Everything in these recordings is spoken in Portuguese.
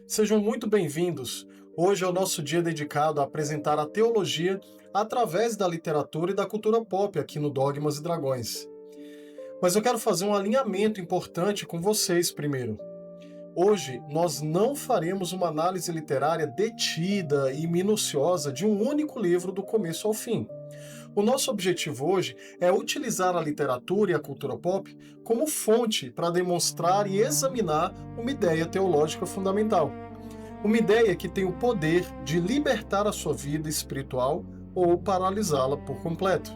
Sejam muito bem-vindos. Hoje é o nosso dia dedicado a apresentar a teologia através da literatura e da cultura pop aqui no Dogmas e Dragões. Mas eu quero fazer um alinhamento importante com vocês primeiro. Hoje nós não faremos uma análise literária detida e minuciosa de um único livro do começo ao fim. O nosso objetivo hoje é utilizar a literatura e a cultura pop como fonte para demonstrar e examinar uma ideia teológica fundamental. Uma ideia que tem o poder de libertar a sua vida espiritual ou paralisá-la por completo.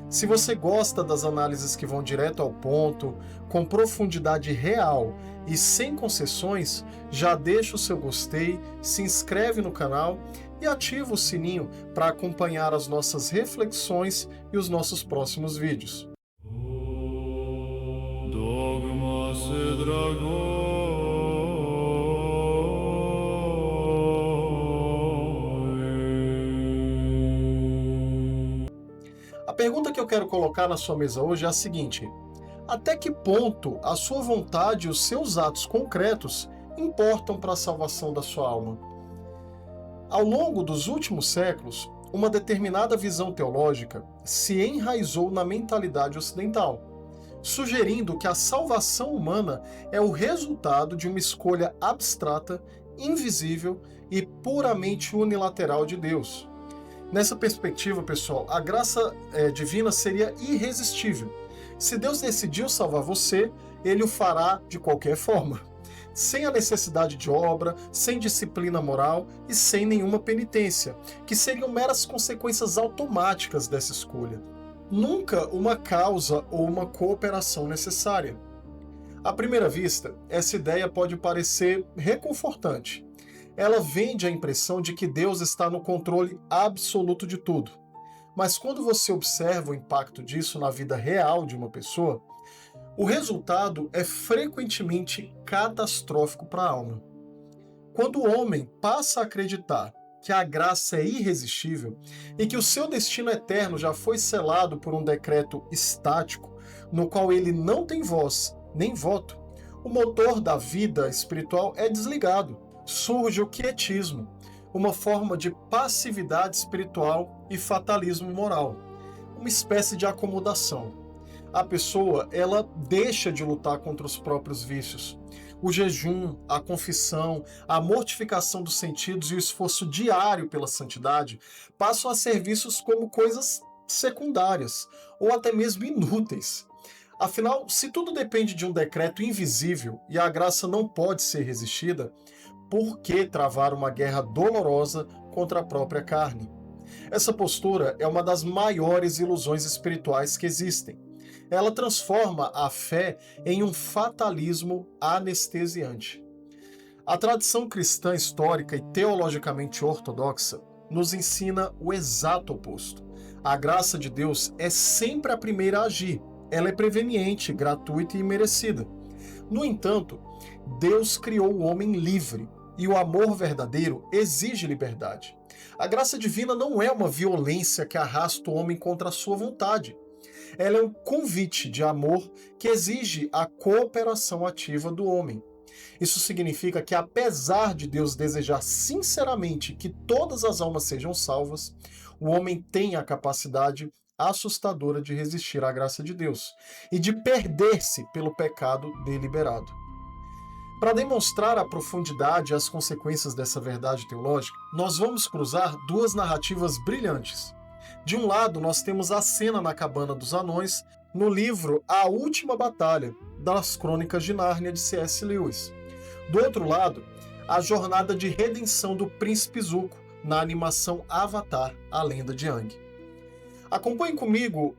Se você gosta das análises que vão direto ao ponto, com profundidade real e sem concessões, já deixa o seu gostei, se inscreve no canal e ativa o sininho para acompanhar as nossas reflexões e os nossos próximos vídeos. Dogmas e Dragões. A pergunta que eu quero colocar na sua mesa hoje é a seguinte: até que ponto a sua vontade e os seus atos concretos importam para a salvação da sua alma? Ao longo dos últimos séculos, uma determinada visão teológica se enraizou na mentalidade ocidental, sugerindo que a salvação humana é o resultado de uma escolha abstrata, invisível e puramente unilateral de Deus. Nessa perspectiva, pessoal, a graça divina seria irresistível. Se Deus decidiu salvar você, ele o fará de qualquer forma, sem a necessidade de obra, sem disciplina moral e sem nenhuma penitência, que seriam meras consequências automáticas dessa escolha. Nunca uma causa ou uma cooperação necessária. À primeira vista, essa ideia pode parecer reconfortante. Ela vende a impressão de que Deus está no controle absoluto de tudo. Mas quando você observa o impacto disso na vida real de uma pessoa, o resultado é frequentemente catastrófico para a alma. Quando o homem passa a acreditar que a graça é irresistível e que o seu destino eterno já foi selado por um decreto estático, no qual ele não tem voz nem voto, o motor da vida espiritual é desligado. Surge o quietismo, uma forma de passividade espiritual e fatalismo moral, uma espécie de acomodação. A pessoa, ela deixa de lutar contra os próprios vícios. O jejum, a confissão, a mortificação dos sentidos e o esforço diário pela santidade passam a ser vistos como coisas secundárias ou até mesmo inúteis. Afinal, se tudo depende de um decreto invisível e a graça não pode ser resistida, por que travar uma guerra dolorosa contra a própria carne? Essa postura é uma das maiores ilusões espirituais que existem. Ela transforma a fé em um fatalismo anestesiante. A tradição cristã histórica e teologicamente ortodoxa nos ensina o exato oposto. A graça de Deus é sempre a primeira a agir. Ela é preveniente, gratuita e merecida. No entanto, Deus criou o homem livre, e o amor verdadeiro exige liberdade. A graça divina não é uma violência que arrasta o homem contra a sua vontade. Ela é um convite de amor que exige a cooperação ativa do homem. Isso significa que, apesar de Deus desejar sinceramente que todas as almas sejam salvas, o homem tem a capacidade assustadora de resistir à graça de Deus e de perder-se pelo pecado deliberado. Para demonstrar a profundidade e as consequências dessa verdade teológica, nós vamos cruzar duas narrativas brilhantes. De um lado, nós temos a cena na cabana dos anões, no livro A Última Batalha, das Crônicas de Nárnia, de C.S. Lewis. Do outro lado, a jornada de redenção do Príncipe Zuko, na animação Avatar, a Lenda de Aang. Acompanhe comigo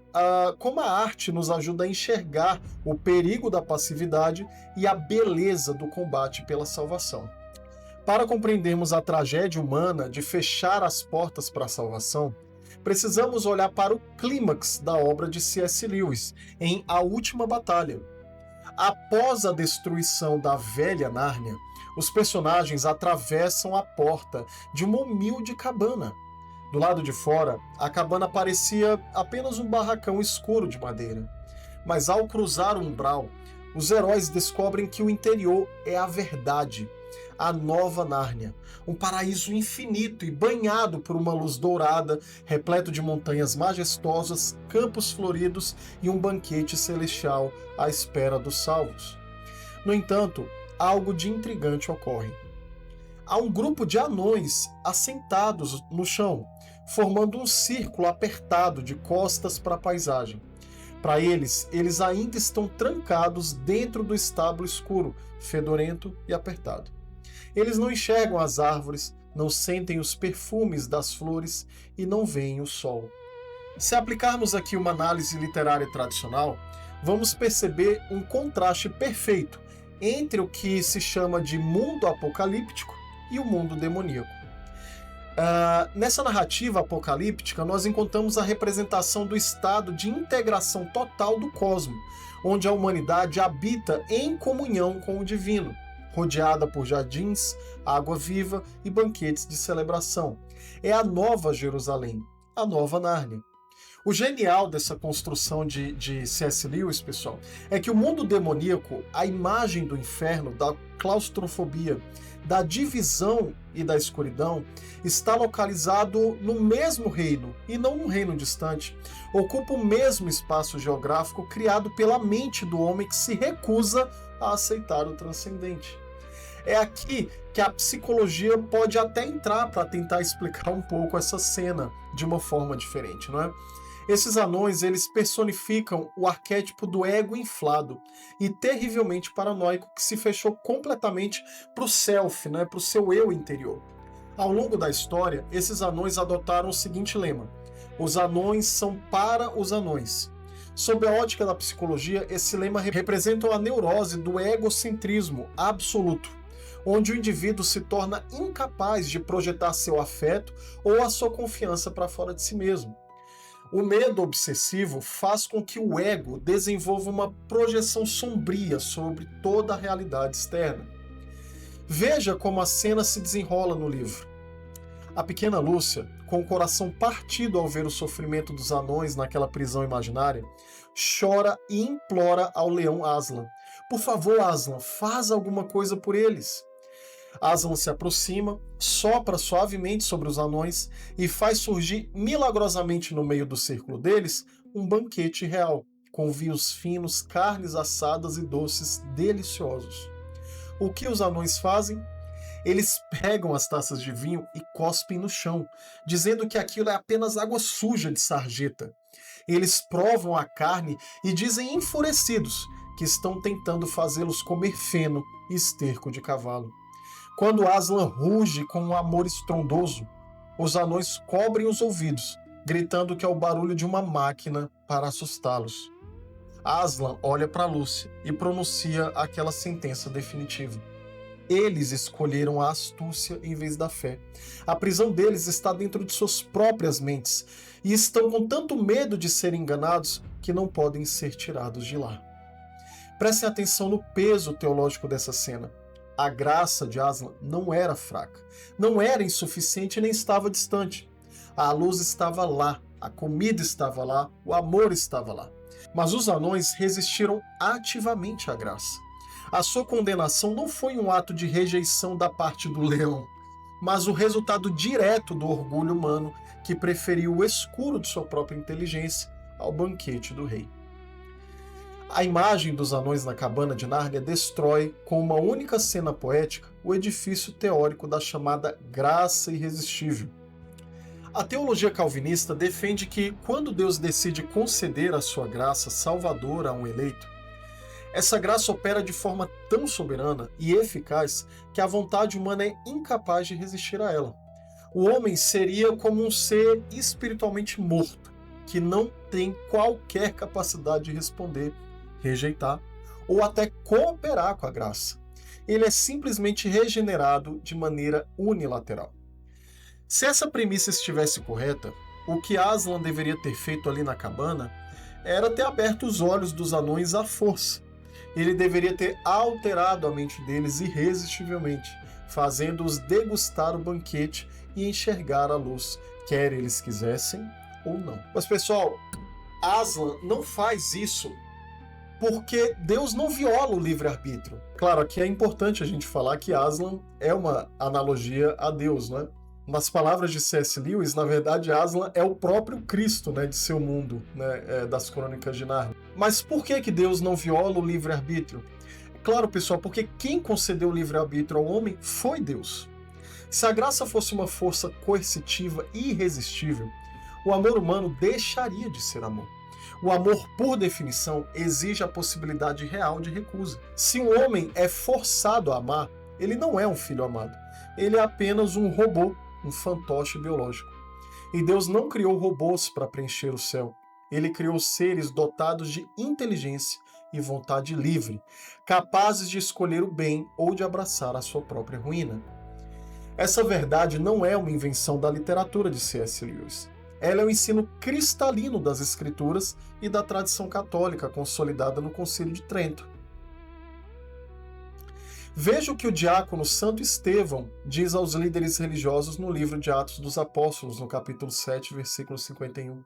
como a arte nos ajuda a enxergar o perigo da passividade e a beleza do combate pela salvação. Para compreendermos a tragédia humana de fechar as portas para a salvação, precisamos olhar para o clímax da obra de C.S. Lewis, em A Última Batalha. Após a destruição da velha Nárnia, os personagens atravessam a porta de uma humilde cabana. Do lado de fora, a cabana parecia apenas um barracão escuro de madeira. Mas ao cruzar o umbral, os heróis descobrem que o interior é a verdade, a Nova Nárnia, um paraíso infinito e banhado por uma luz dourada, repleto de montanhas majestosas, campos floridos e um banquete celestial à espera dos salvos. No entanto, algo de intrigante ocorre. Há um grupo de anões assentados no chão, formando um círculo apertado de costas para a paisagem. Para eles ainda estão trancados dentro do estábulo escuro, fedorento e apertado. Eles não enxergam as árvores, não sentem os perfumes das flores e não veem o sol. Se aplicarmos aqui uma análise literária tradicional, vamos perceber um contraste perfeito entre o que se chama de mundo apocalíptico e o mundo demoníaco. Nessa narrativa apocalíptica, nós encontramos a representação do estado de integração total do cosmos, onde a humanidade habita em comunhão com o divino, rodeada por jardins, água viva e banquetes de celebração. É a Nova Jerusalém, a Nova Nárnia. O genial dessa construção de C.S. Lewis, pessoal, é que o mundo demoníaco, a imagem do inferno, da claustrofobia, da divisão e da escuridão, está localizado no mesmo reino e não num reino distante. Ocupa o mesmo espaço geográfico criado pela mente do homem que se recusa a aceitar o transcendente. É aqui que a psicologia pode até entrar para tentar explicar um pouco essa cena de uma forma diferente, não é? Esses anões, eles personificam o arquétipo do ego inflado e terrivelmente paranoico que se fechou completamente para o self, né, para o seu eu interior. Ao longo da história, esses anões adotaram o seguinte lema: os anões são para os anões. Sob a ótica da psicologia, esse lema representa a neurose do egocentrismo absoluto, onde o indivíduo se torna incapaz de projetar seu afeto ou a sua confiança para fora de si mesmo. O medo obsessivo faz com que o ego desenvolva uma projeção sombria sobre toda a realidade externa. Veja como a cena se desenrola no livro. A pequena Lúcia, com o coração partido ao ver o sofrimento dos anões naquela prisão imaginária, chora e implora ao leão Aslan: por favor, Aslan, faz alguma coisa por eles. Aslan se aproxima, sopra suavemente sobre os anões e faz surgir milagrosamente no meio do círculo deles um banquete real, com vinhos finos, carnes assadas e doces deliciosos. O que os anões fazem? Eles pegam as taças de vinho e cospem no chão, dizendo que aquilo é apenas água suja de sarjeta. Eles provam a carne e dizem enfurecidos que estão tentando fazê-los comer feno e esterco de cavalo. Quando Aslan ruge com um amor estrondoso, os anões cobrem os ouvidos, gritando que é o barulho de uma máquina para assustá-los. Aslan olha para Lúcia e pronuncia aquela sentença definitiva. Eles escolheram a astúcia em vez da fé. A prisão deles está dentro de suas próprias mentes e estão com tanto medo de serem enganados que não podem ser tirados de lá. Prestem atenção no peso teológico dessa cena. A graça de Aslan não era fraca, não era insuficiente nem estava distante. A luz estava lá, a comida estava lá, o amor estava lá. Mas os anões resistiram ativamente à graça. A sua condenação não foi um ato de rejeição da parte do leão, mas o resultado direto do orgulho humano que preferiu o escuro de sua própria inteligência ao banquete do rei. A imagem dos anões na cabana de Nárnia destrói, com uma única cena poética, o edifício teórico da chamada graça irresistível. A teologia calvinista defende que, quando Deus decide conceder a sua graça salvadora a um eleito, essa graça opera de forma tão soberana e eficaz que a vontade humana é incapaz de resistir a ela. O homem seria como um ser espiritualmente morto, que não tem qualquer capacidade de responder, rejeitar ou até cooperar com a graça. Ele é simplesmente regenerado de maneira unilateral. Se essa premissa estivesse correta, o que Aslan deveria ter feito ali na cabana era ter aberto os olhos dos anões à força. Ele deveria ter alterado a mente deles irresistivelmente, fazendo-os degustar o banquete e enxergar a luz, quer eles quisessem ou não. Mas pessoal, Aslan não faz isso Porque Deus não viola o livre-arbítrio. Claro, aqui é importante a gente falar que Aslan é uma analogia a Deus, né? Nas palavras de C.S. Lewis, na verdade, Aslan é o próprio Cristo, né, de seu mundo, né, das Crônicas de Nárnia. Mas por que Deus não viola o livre-arbítrio? Claro, pessoal, porque quem concedeu o livre-arbítrio ao homem foi Deus. Se a graça fosse uma força coercitiva e irresistível, o amor humano deixaria de ser amor. O amor, por definição, exige a possibilidade real de recusa. Se um homem é forçado a amar, ele não é um filho amado. Ele é apenas um robô, um fantoche biológico. E Deus não criou robôs para preencher o céu. Ele criou seres dotados de inteligência e vontade livre, capazes de escolher o bem ou de abraçar a sua própria ruína. Essa verdade não é uma invenção da literatura de C.S. Lewis. Ela é o ensino cristalino das Escrituras e da tradição católica consolidada no Concílio de Trento. Veja o que o diácono Santo Estevão diz aos líderes religiosos no livro de Atos dos Apóstolos, no capítulo 7, versículo 51.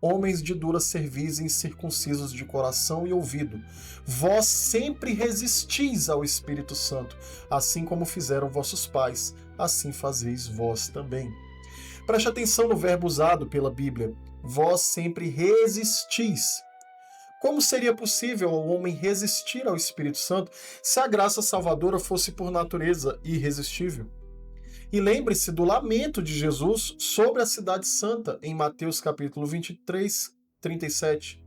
Homens de dura cerviz e incircuncisos de coração e ouvido, vós sempre resistis ao Espírito Santo, assim como fizeram vossos pais, assim fazeis vós também. Preste atenção no verbo usado pela Bíblia. Vós sempre resistis. Como seria possível ao homem resistir ao Espírito Santo se a graça salvadora fosse por natureza irresistível? E lembre-se do lamento de Jesus sobre a cidade santa em Mateus capítulo 23, 37.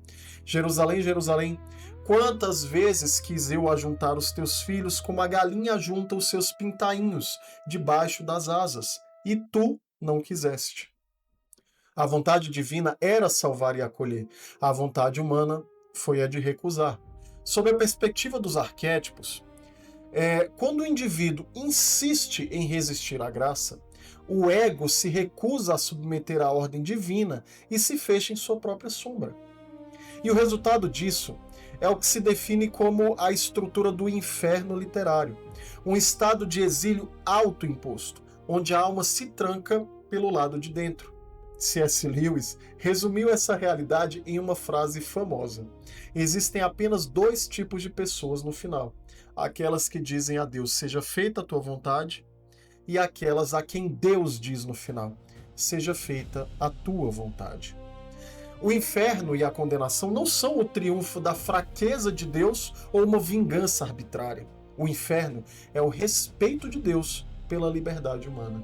Jerusalém, Jerusalém, quantas vezes quis eu ajuntar os teus filhos como a galinha ajunta os seus pintainhos debaixo das asas, e tu não quiseste. A vontade divina era salvar e acolher. A vontade humana foi a de recusar. Sob a perspectiva dos arquétipos, quando o indivíduo insiste em resistir à graça, o ego se recusa a submeter à ordem divina e se fecha em sua própria sombra. E o resultado disso é o que se define como a estrutura do inferno literário, um estado de exílio autoimposto, onde a alma se tranca pelo lado de dentro. C.S. Lewis resumiu essa realidade em uma frase famosa. Existem apenas dois tipos de pessoas no final. Aquelas que dizem a Deus, seja feita a tua vontade, e aquelas a quem Deus diz no final, seja feita a tua vontade. O inferno e a condenação não são o triunfo da fraqueza de Deus ou uma vingança arbitrária. O inferno é o respeito de Deus pela liberdade humana.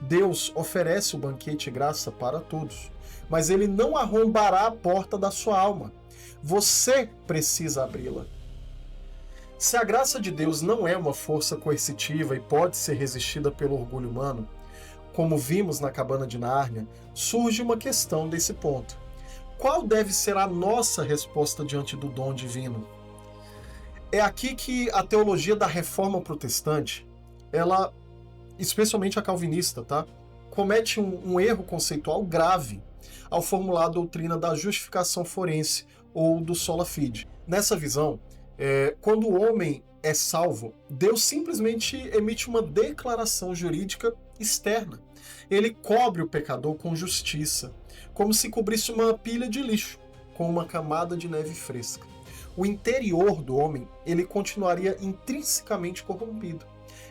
Deus oferece o banquete e graça para todos, mas ele não arrombará a porta da sua alma. Você precisa abri-la. Se a graça de Deus não é uma força coercitiva e pode ser resistida pelo orgulho humano, como vimos na cabana de Nárnia, surge uma questão desse ponto. Qual deve ser a nossa resposta diante do dom divino? É aqui que a teologia da Reforma Protestante, ela, especialmente a calvinista, comete um erro conceitual grave ao formular a doutrina da justificação forense ou do sola fide. Nessa visão, quando o homem é salvo, Deus simplesmente emite uma declaração jurídica externa. Ele cobre o pecador com justiça, como se cobrisse uma pilha de lixo com uma camada de neve fresca. O interior do homem, ele continuaria intrinsecamente corrompido,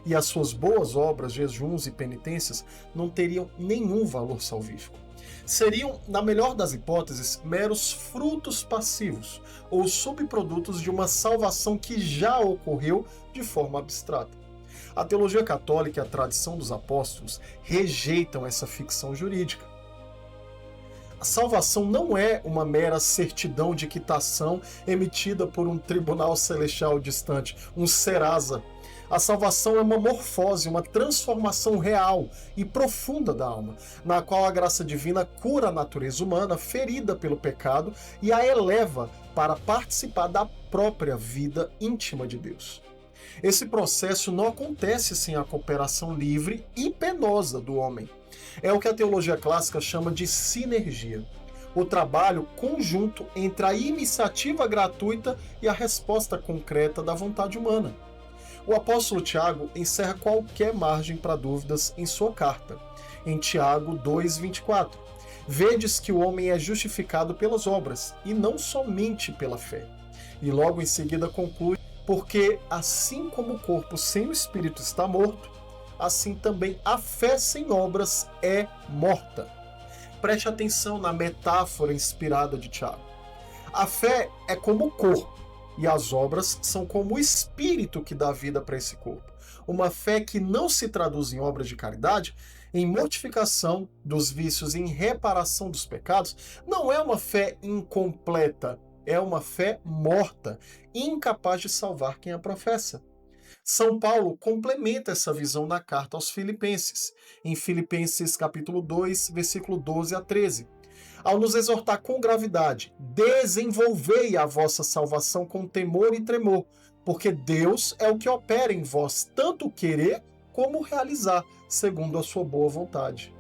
e as suas boas obras, jejuns e penitências não teriam nenhum valor salvífico. Seriam, na melhor das hipóteses, meros frutos passivos ou subprodutos de uma salvação que já ocorreu de forma abstrata. A teologia católica e a tradição dos apóstolos rejeitam essa ficção jurídica. A salvação não é uma mera certidão de quitação emitida por um tribunal celestial distante, um Serasa. A salvação é uma morfose, uma transformação real e profunda da alma, na qual a graça divina cura a natureza humana ferida pelo pecado e a eleva para participar da própria vida íntima de Deus. Esse processo não acontece sem a cooperação livre e penosa do homem. É o que a teologia clássica chama de sinergia, o trabalho conjunto entre a iniciativa gratuita e a resposta concreta da vontade humana. O apóstolo Tiago encerra qualquer margem para dúvidas em sua carta, em Tiago 2,24. Vedes que o homem é justificado pelas obras, e não somente pela fé. E logo em seguida conclui: porque assim como o corpo sem o espírito está morto, assim também a fé sem obras é morta. Preste atenção na metáfora inspirada de Tiago. A fé é como o corpo, e as obras são como o espírito que dá vida para esse corpo. Uma fé que não se traduz em obras de caridade, em mortificação dos vícios, em reparação dos pecados, não é uma fé incompleta, é uma fé morta, incapaz de salvar quem a professa. São Paulo complementa essa visão na carta aos Filipenses, em Filipenses capítulo 2, versículo 12 a 13. Ao nos exortar com gravidade: desenvolvei a vossa salvação com temor e tremor, porque Deus é o que opera em vós, tanto querer como realizar, segundo a sua boa vontade.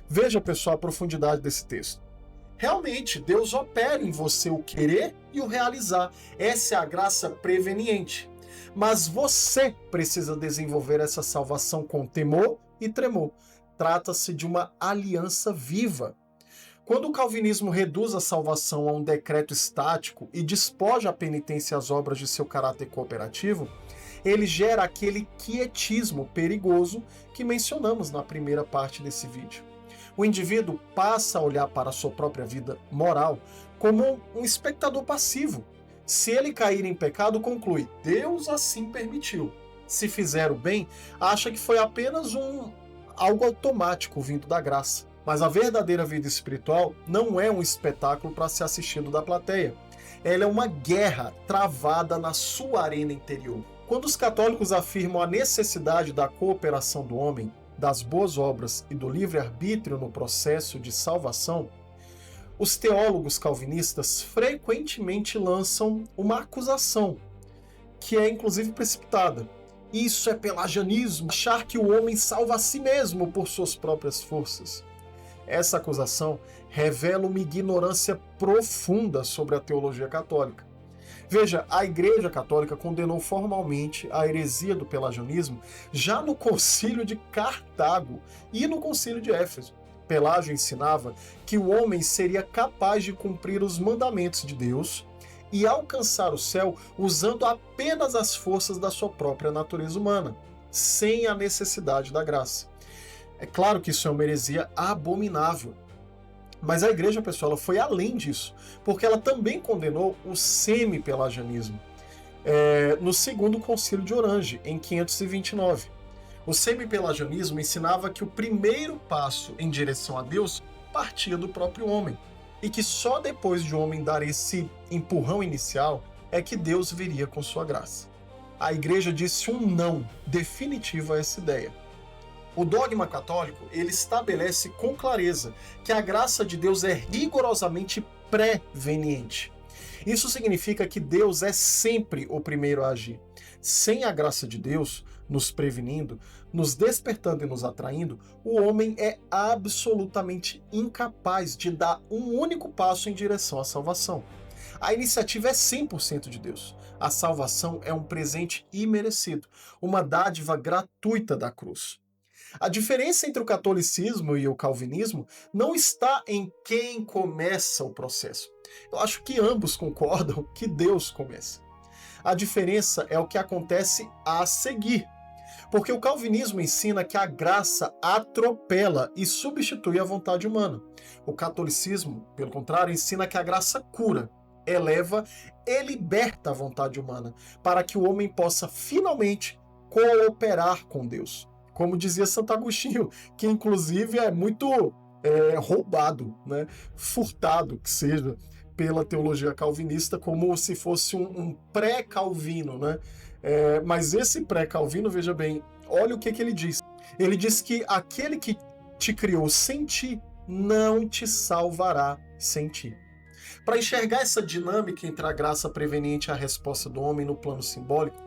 Veja, pessoal, a profundidade desse texto. Realmente, Deus opera em você o querer e o realizar. Essa é a graça preveniente. Mas você precisa desenvolver essa salvação com temor e tremor. Trata-se de uma aliança viva. Quando o calvinismo reduz a salvação a um decreto estático e despoja a penitência às obras de seu caráter cooperativo, ele gera aquele quietismo perigoso que mencionamos na primeira parte desse vídeo. O indivíduo passa a olhar para a sua própria vida moral como um espectador passivo. Se ele cair em pecado, conclui: Deus assim permitiu. Se fizer o bem, acha que foi apenas algo automático vindo da graça. Mas a verdadeira vida espiritual não é um espetáculo para ser assistido da plateia. Ela é uma guerra travada na sua arena interior. Quando os católicos afirmam a necessidade da cooperação do homem, das boas obras e do livre-arbítrio no processo de salvação, os teólogos calvinistas frequentemente lançam uma acusação, que é inclusive precipitada. Isso é pelagianismo, achar que o homem salva a si mesmo por suas próprias forças. Essa acusação revela uma ignorância profunda sobre a teologia católica. Veja, a Igreja Católica condenou formalmente a heresia do pelagianismo já no Concílio de Cartago e no Concílio de Éfeso. Pelágio ensinava que o homem seria capaz de cumprir os mandamentos de Deus e alcançar o céu usando apenas as forças da sua própria natureza humana, sem a necessidade da graça. É claro que isso é uma heresia abominável. Mas a igreja, pessoal, ela foi além disso, porque ela também condenou o semi-pelagianismo no segundo concílio de Orange, em 529. O semi-pelagianismo ensinava que o primeiro passo em direção a Deus partia do próprio homem, e que só depois de o homem dar esse empurrão inicial é que Deus viria com sua graça. A igreja disse um não definitivo a essa ideia. O dogma católico, ele estabelece com clareza que a graça de Deus é rigorosamente preveniente. Isso significa que Deus é sempre o primeiro a agir. Sem a graça de Deus, nos prevenindo, nos despertando e nos atraindo, o homem é absolutamente incapaz de dar um único passo em direção à salvação. A iniciativa é 100% de Deus. A salvação é um presente imerecido, uma dádiva gratuita da cruz. A diferença entre o catolicismo e o calvinismo não está em quem começa o processo. Eu acho que ambos concordam que Deus começa. A diferença é o que acontece a seguir. Porque o calvinismo ensina que a graça atropela e substitui a vontade humana. O catolicismo, pelo contrário, ensina que a graça cura, eleva e liberta a vontade humana, para que o homem possa finalmente cooperar com Deus. Como dizia Santo Agostinho, que inclusive é muito roubado, né? Furtado, que seja, pela teologia calvinista, como se fosse um pré-calvino, né? Mas esse pré-calvino, veja bem, olha o que ele diz. Ele diz que aquele que te criou sem ti, não te salvará sem ti. Para enxergar essa dinâmica entre a graça preveniente e a resposta do homem no plano simbólico,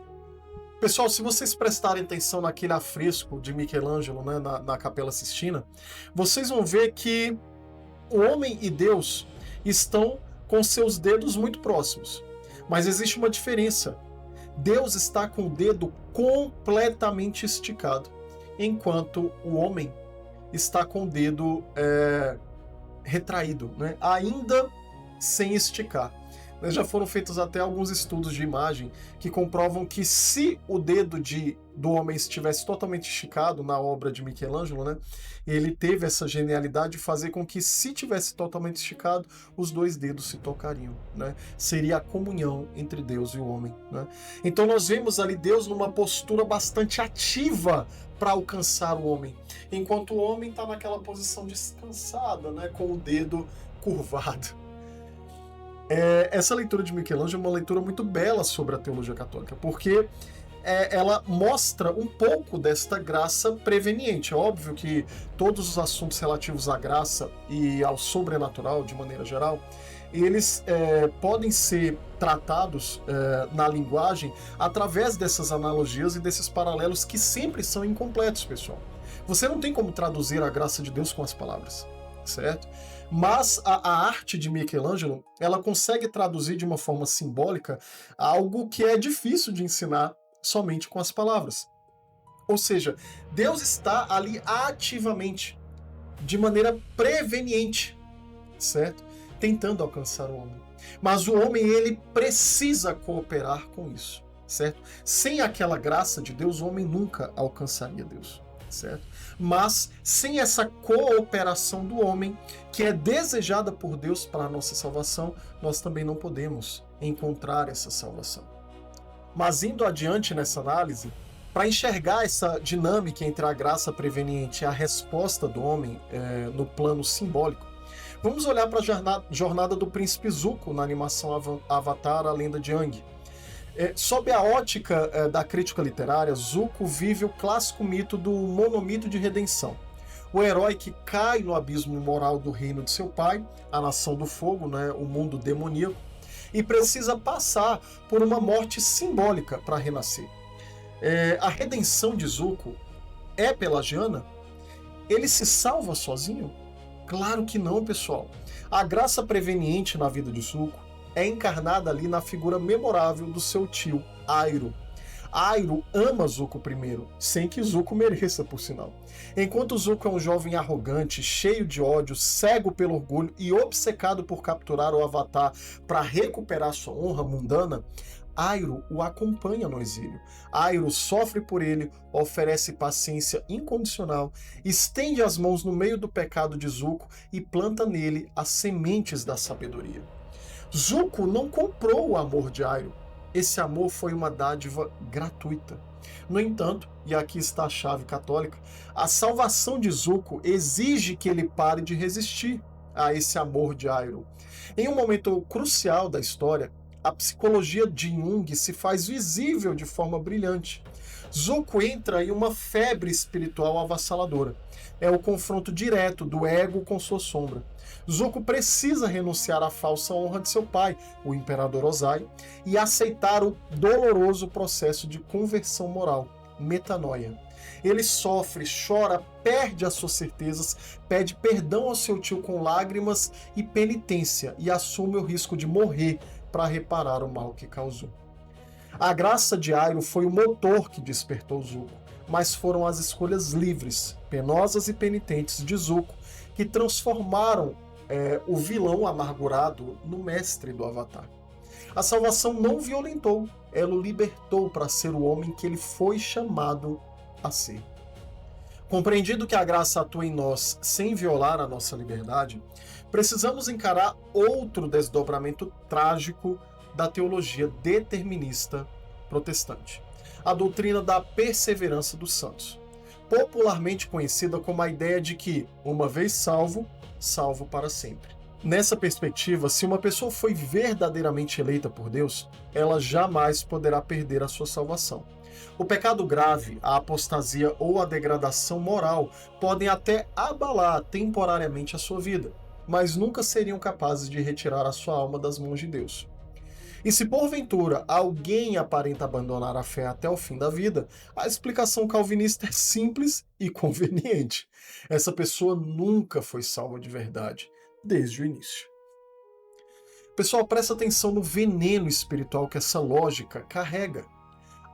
pessoal, se vocês prestarem atenção naquele afresco de Michelangelo, né, na Capela Sistina, vocês vão ver que o homem e Deus estão com seus dedos muito próximos. Mas existe uma diferença. Deus está com o dedo completamente esticado, enquanto o homem está com o dedo retraído, né, ainda sem esticar. Já foram feitos até alguns estudos de imagem que comprovam que se o dedo do homem estivesse totalmente esticado na obra de Michelangelo, né, ele teve essa genialidade de fazer com que, se tivesse totalmente esticado, os dois dedos se tocariam, né? Seria a comunhão entre Deus e o homem, né? Então nós vemos ali Deus numa postura bastante ativa para alcançar o homem, enquanto o homem está naquela posição descansada, né, com o dedo curvado. Essa leitura de Michelangelo é uma leitura muito bela sobre a teologia católica, porque ela mostra um pouco desta graça preveniente. É óbvio que todos os assuntos relativos à graça e ao sobrenatural, de maneira geral, eles podem ser tratados na linguagem através dessas analogias e desses paralelos que sempre são incompletos, pessoal. Você não tem como traduzir a graça de Deus com as palavras, certo? Mas a arte de Michelangelo, ela consegue traduzir de uma forma simbólica algo que é difícil de ensinar somente com as palavras. Ou seja, Deus está ali ativamente, de maneira preveniente, certo? Tentando alcançar o homem. Mas o homem, ele precisa cooperar com isso, certo? Sem aquela graça de Deus, o homem nunca alcançaria Deus, certo? Mas sem essa cooperação do homem, que é desejada por Deus para a nossa salvação, nós também não podemos encontrar essa salvação. Mas indo adiante nessa análise, para enxergar essa dinâmica entre a graça preveniente e a resposta do homem no plano simbólico, vamos olhar para a jornada do príncipe Zuko na animação Avatar, a Lenda de Aang. Sob a ótica da crítica literária, Zuko vive o clássico mito do monomito de redenção. O herói que cai no abismo moral do reino de seu pai, a Nação do Fogo, né, o mundo demoníaco, e precisa passar por uma morte simbólica para renascer. A redenção de Zuko é pelagiana? Ele se salva sozinho? Claro que não, pessoal. A graça preveniente na vida de Zuko é encarnada ali na figura memorável do seu tio, Airo. Airo ama Zuko primeiro, sem que Zuko mereça, por sinal. Enquanto Zuko é um jovem arrogante, cheio de ódio, cego pelo orgulho e obcecado por capturar o Avatar para recuperar sua honra mundana, Airo o acompanha no exílio. Airo sofre por ele, oferece paciência incondicional, estende as mãos no meio do pecado de Zuko e planta nele as sementes da sabedoria. Zuko não comprou o amor de Airo. Esse amor foi uma dádiva gratuita. No entanto, e aqui está a chave católica, a salvação de Zuko exige que ele pare de resistir a esse amor de Airo. Em um momento crucial da história, a psicologia de Jung se faz visível de forma brilhante. Zuko entra em uma febre espiritual avassaladora. É o confronto direto do ego com sua sombra. Zuko precisa renunciar à falsa honra de seu pai, o Imperador Ozai, e aceitar o doloroso processo de conversão moral, metanoia. Ele sofre, chora, perde as suas certezas, pede perdão ao seu tio com lágrimas e penitência e assume o risco de morrer para reparar o mal que causou. A graça de Airo foi o motor que despertou Zuko, mas foram as escolhas livres, penosas e penitentes de Zuko que transformaram o vilão amargurado no mestre do Avatar. A salvação não violentou, ela o libertou para ser o homem que ele foi chamado a ser. Compreendido que a graça atua em nós sem violar a nossa liberdade, precisamos encarar outro desdobramento trágico da teologia determinista protestante, a doutrina da perseverança dos santos, popularmente conhecida como a ideia de que, uma vez salvo, salvo para sempre. Nessa perspectiva, se uma pessoa foi verdadeiramente eleita por Deus, ela jamais poderá perder a sua salvação. O pecado grave, a apostasia ou a degradação moral podem até abalar temporariamente a sua vida, mas nunca seriam capazes de retirar a sua alma das mãos de Deus. E se porventura alguém aparenta abandonar a fé até o fim da vida, a explicação calvinista é simples e conveniente. Essa pessoa nunca foi salva de verdade, desde o início. Pessoal, presta atenção no veneno espiritual que essa lógica carrega.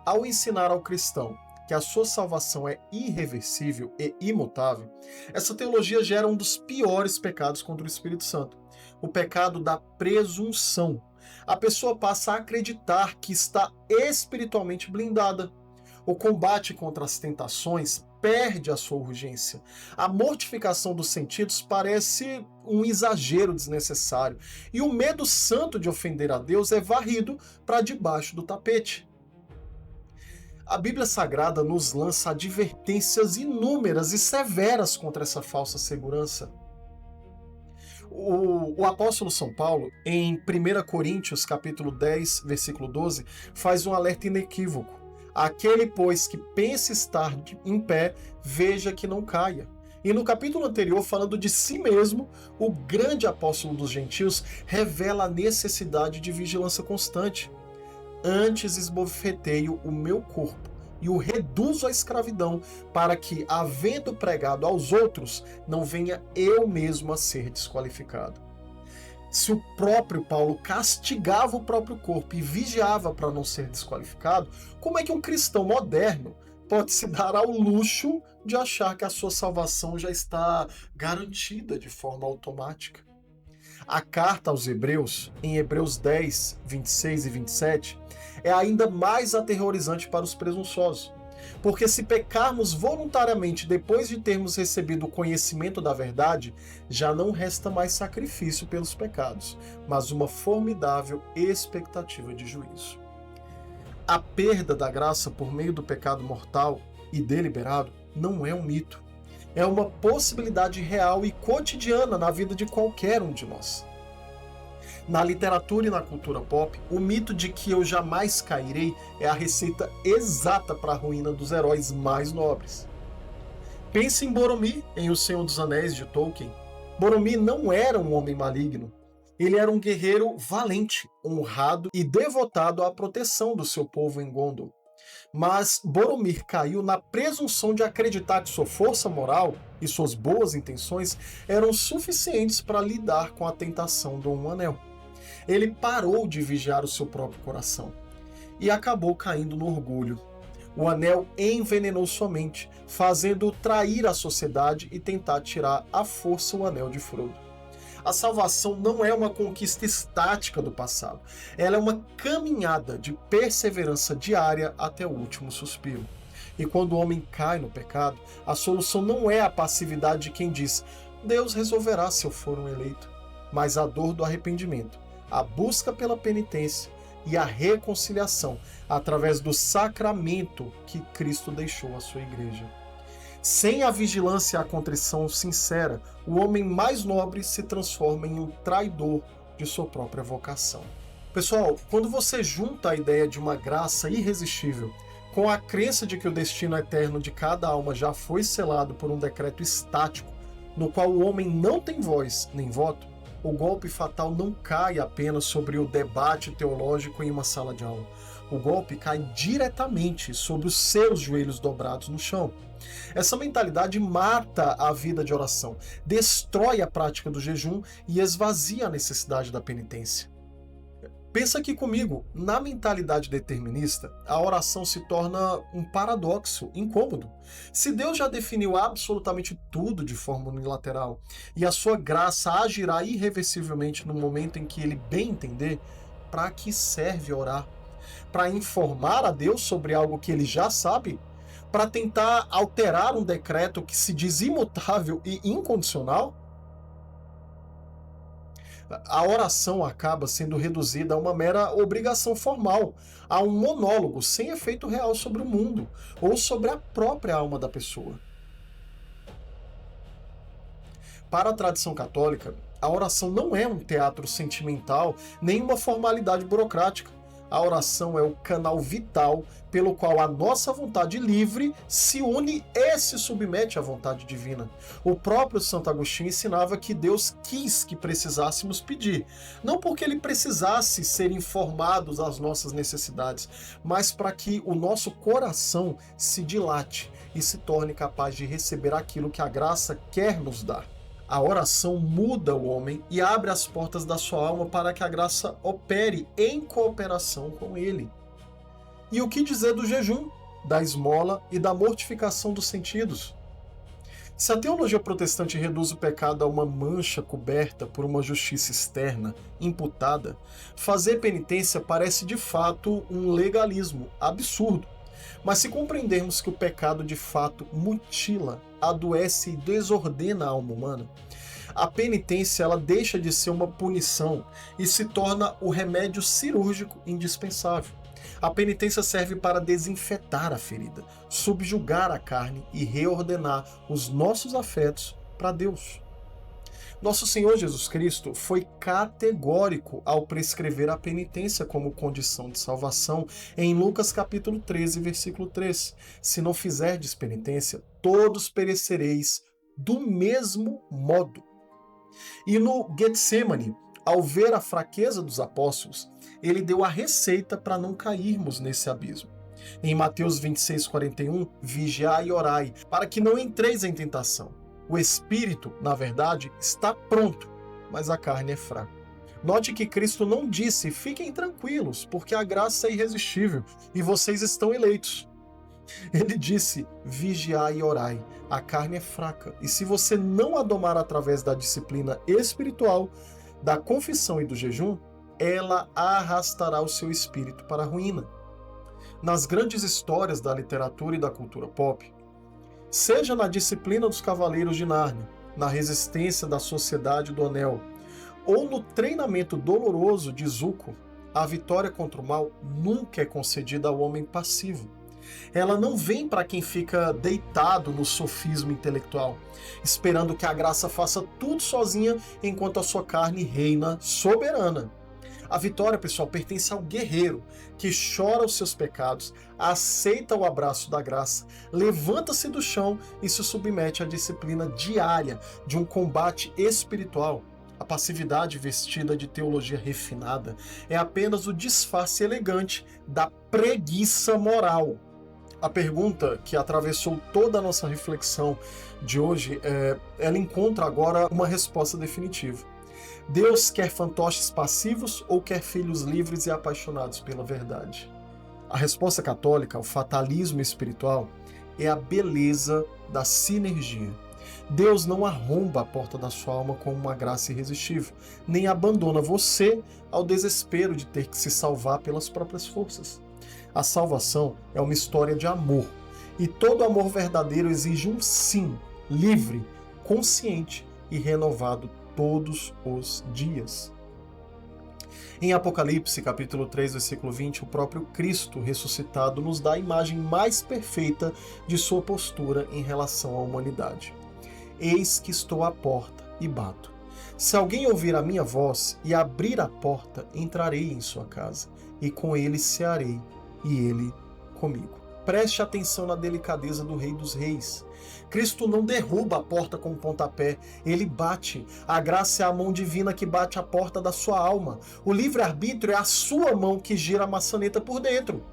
Ao ensinar ao cristão que a sua salvação é irreversível e imutável, essa teologia gera um dos piores pecados contra o Espírito Santo, o pecado da presunção. a pessoa passa a acreditar que está espiritualmente blindada. O combate contra as tentações perde a sua urgência. A mortificação dos sentidos parece um exagero desnecessário, e o medo santo de ofender a Deus é varrido para debaixo do tapete. A Bíblia Sagrada nos lança advertências inúmeras e severas contra essa falsa segurança. O apóstolo São Paulo, em 1 Coríntios capítulo 10, versículo 12, faz um alerta inequívoco. Aquele, pois, que pensa estar em pé, veja que não caia. E no capítulo anterior, falando de si mesmo, o grande apóstolo dos gentios revela a necessidade de vigilância constante. Antes esbofeteio o meu corpo e o reduzo à escravidão, para que, havendo pregado aos outros, não venha eu mesmo a ser desqualificado. Se o próprio Paulo castigava o próprio corpo e vigiava para não ser desqualificado, como é que um cristão moderno pode se dar ao luxo de achar que a sua salvação já está garantida de forma automática? A carta aos Hebreus, em Hebreus 10, 26 e 27, é ainda mais aterrorizante para os presunçosos. Porque se pecarmos voluntariamente depois de termos recebido o conhecimento da verdade, já não resta mais sacrifício pelos pecados, mas uma formidável expectativa de juízo. A perda da graça por meio do pecado mortal e deliberado não é um mito. É uma possibilidade real e cotidiana na vida de qualquer um de nós. Na literatura e na cultura pop, o mito de que eu jamais cairei é a receita exata para a ruína dos heróis mais nobres. Pense em Boromir, em O Senhor dos Anéis de Tolkien. Boromir não era um homem maligno. Ele era um guerreiro valente, honrado e devotado à proteção do seu povo em Gondor. Mas Boromir caiu na presunção de acreditar que sua força moral e suas boas intenções eram suficientes para lidar com a tentação do Um Anel. Ele parou de vigiar o seu próprio coração e acabou caindo no orgulho. O anel envenenou sua mente, fazendo-o trair a sociedade e tentar tirar à força o anel de Frodo. A salvação não é uma conquista estática do passado, ela é uma caminhada de perseverança diária até o último suspiro. E quando o homem cai no pecado, a solução não é a passividade de quem diz Deus resolverá se eu for um eleito, mas a dor do arrependimento, a busca pela penitência e a reconciliação através do sacramento que Cristo deixou à sua igreja. Sem a vigilância e a contrição sincera, o homem mais nobre se transforma em um traidor de sua própria vocação. Pessoal, quando você junta a ideia de uma graça irresistível com a crença de que o destino eterno de cada alma já foi selado por um decreto estático, no qual o homem não tem voz nem voto, o golpe fatal não cai apenas sobre o debate teológico em uma sala de aula. O golpe cai diretamente sobre os seus joelhos dobrados no chão. Essa mentalidade mata a vida de oração, destrói a prática do jejum e esvazia a necessidade da penitência. Pensa aqui comigo, na mentalidade determinista, a oração se torna um paradoxo incômodo. Se Deus já definiu absolutamente tudo de forma unilateral e a sua graça agirá irreversivelmente no momento em que ele bem entender, para que serve orar? Para informar a Deus sobre algo que ele já sabe? Para tentar alterar um decreto que se diz imutável e incondicional? A oração acaba sendo reduzida a uma mera obrigação formal, a um monólogo sem efeito real sobre o mundo ou sobre a própria alma da pessoa. Para a tradição católica, a oração não é um teatro sentimental nem uma formalidade burocrática. A oração é o canal vital pelo qual a nossa vontade livre se une e se submete à vontade divina. O próprio Santo Agostinho ensinava que Deus quis que precisássemos pedir, não porque ele precisasse ser informado das nossas necessidades, mas para que o nosso coração se dilate e se torne capaz de receber aquilo que a graça quer nos dar. A oração muda o homem e abre as portas da sua alma para que a graça opere em cooperação com ele. E o que dizer do jejum, da esmola e da mortificação dos sentidos? Se a teologia protestante reduz o pecado a uma mancha coberta por uma justiça externa imputada, fazer penitência parece de fato um legalismo absurdo. Mas se compreendermos que o pecado de fato mutila, adoece e desordena a alma humana, a penitência ela deixa de ser uma punição e se torna o remédio cirúrgico indispensável. A penitência serve para desinfetar a ferida, subjugar a carne e reordenar os nossos afetos para Deus. Nosso Senhor Jesus Cristo foi categórico ao prescrever a penitência como condição de salvação em Lucas capítulo 13, versículo 3. Se não fizerdes penitência, todos perecereis do mesmo modo. E no Getsemane, ao ver a fraqueza dos apóstolos, ele deu a receita para não cairmos nesse abismo. Em Mateus 26:41, vigiai e orai, para que não entreis em tentação. O espírito, na verdade, está pronto, mas a carne é fraca. Note que Cristo não disse, fiquem tranquilos, porque a graça é irresistível e vocês estão eleitos. Ele disse, vigiai e orai, a carne é fraca, e se você não a domar através da disciplina espiritual, da confissão e do jejum, ela arrastará o seu espírito para a ruína. Nas grandes histórias da literatura e da cultura pop, seja na disciplina dos Cavaleiros de Nárnia, na resistência da Sociedade do Anel, ou no treinamento doloroso de Zuko, a vitória contra o mal nunca é concedida ao homem passivo. Ela não vem para quem fica deitado no sofismo intelectual, esperando que a graça faça tudo sozinha enquanto a sua carne reina soberana. A vitória, pessoal, pertence ao guerreiro que chora os seus pecados, aceita o abraço da graça, levanta-se do chão e se submete à disciplina diária de um combate espiritual. A passividade vestida de teologia refinada é apenas o disfarce elegante da preguiça moral. A pergunta que atravessou toda a nossa reflexão de hoje, ela encontra agora uma resposta definitiva. Deus quer fantoches passivos ou quer filhos livres e apaixonados pela verdade? A resposta católica, o fatalismo espiritual, é a beleza da sinergia. Deus não arromba a porta da sua alma com uma graça irresistível, nem abandona você ao desespero de ter que se salvar pelas próprias forças. A salvação é uma história de amor, e todo amor verdadeiro exige um sim, livre, consciente e renovado todos os dias. Em Apocalipse, capítulo 3, versículo 20, o próprio Cristo ressuscitado nos dá a imagem mais perfeita de sua postura em relação à humanidade. Eis que estou à porta e bato. Se alguém ouvir a minha voz e abrir a porta, entrarei em sua casa, e com ele cearei, e ele comigo. Preste atenção na delicadeza do Rei dos Reis. Cristo não derruba a porta com um pontapé, ele bate. A graça é a mão divina que bate a porta da sua alma. O livre-arbítrio é a sua mão que gira a maçaneta por dentro.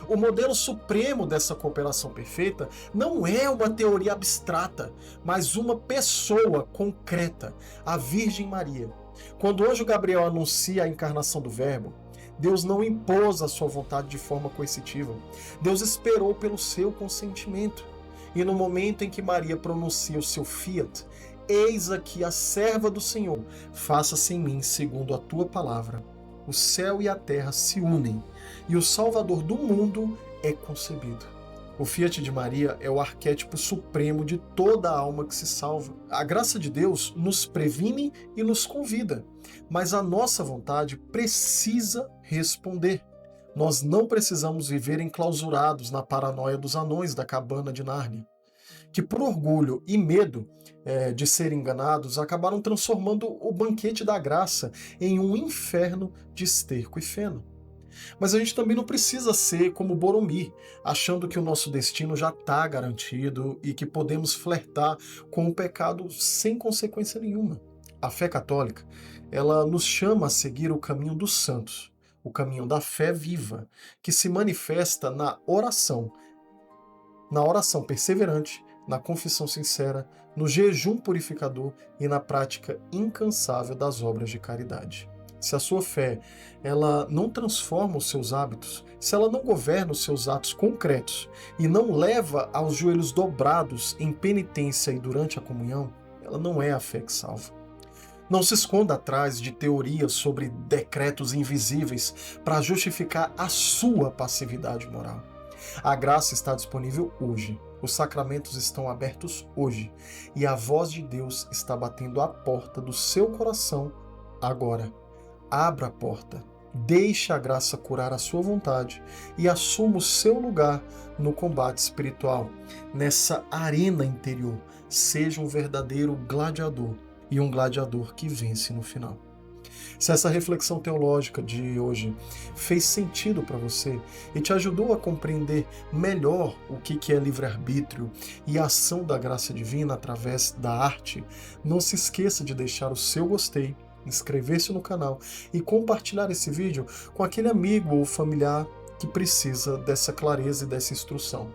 O modelo supremo dessa cooperação perfeita não é uma teoria abstrata, mas uma pessoa concreta, a Virgem Maria. Quando o anjo Gabriel anuncia a encarnação do Verbo, Deus não impôs a sua vontade de forma coercitiva. Deus esperou pelo seu consentimento. E no momento em que Maria pronuncia o seu fiat, eis aqui a serva do Senhor, faça-se em mim segundo a tua palavra. O céu e a terra se unem, e o Salvador do mundo é concebido. O fiat de Maria é o arquétipo supremo de toda a alma que se salva. A graça de Deus nos previne e nos convida, mas a nossa vontade precisa responder. Nós não precisamos viver enclausurados na paranoia dos anões da cabana de Nárnia, que por orgulho e medo de serem enganados, acabaram transformando o banquete da graça em um inferno de esterco e feno. Mas a gente também não precisa ser como Boromir, achando que o nosso destino já está garantido e que podemos flertar com o pecado sem consequência nenhuma. A fé católica, ela nos chama a seguir o caminho dos santos, o caminho da fé viva, que se manifesta na oração perseverante, na confissão sincera, no jejum purificador e na prática incansável das obras de caridade. se a sua fé ela não transforma os seus hábitos, se ela não governa os seus atos concretos e não leva aos joelhos dobrados em penitência e durante a comunhão, ela não é a fé que salva. Não se esconda atrás de teorias sobre decretos invisíveis para justificar a sua passividade moral. A graça está disponível hoje, os sacramentos estão abertos hoje e a voz de Deus está batendo à porta do seu coração agora. Abra a porta, deixe a graça curar a sua vontade e assuma o seu lugar no combate espiritual, nessa arena interior. Seja um verdadeiro gladiador e um gladiador que vence no final. Se essa reflexão teológica de hoje fez sentido para você e te ajudou a compreender melhor o que é livre-arbítrio e a ação da graça divina através da arte, não se esqueça de deixar o seu gostei, inscrever-se no canal e compartilhar esse vídeo com aquele amigo ou familiar que precisa dessa clareza e dessa instrução.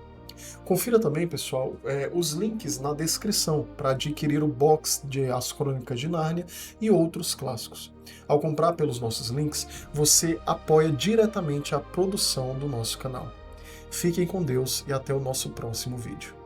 Confira também, pessoal, os links na descrição para adquirir o box de As Crônicas de Nárnia e outros clássicos. Ao comprar pelos nossos links, você apoia diretamente a produção do nosso canal. Fiquem com Deus e até o nosso próximo vídeo.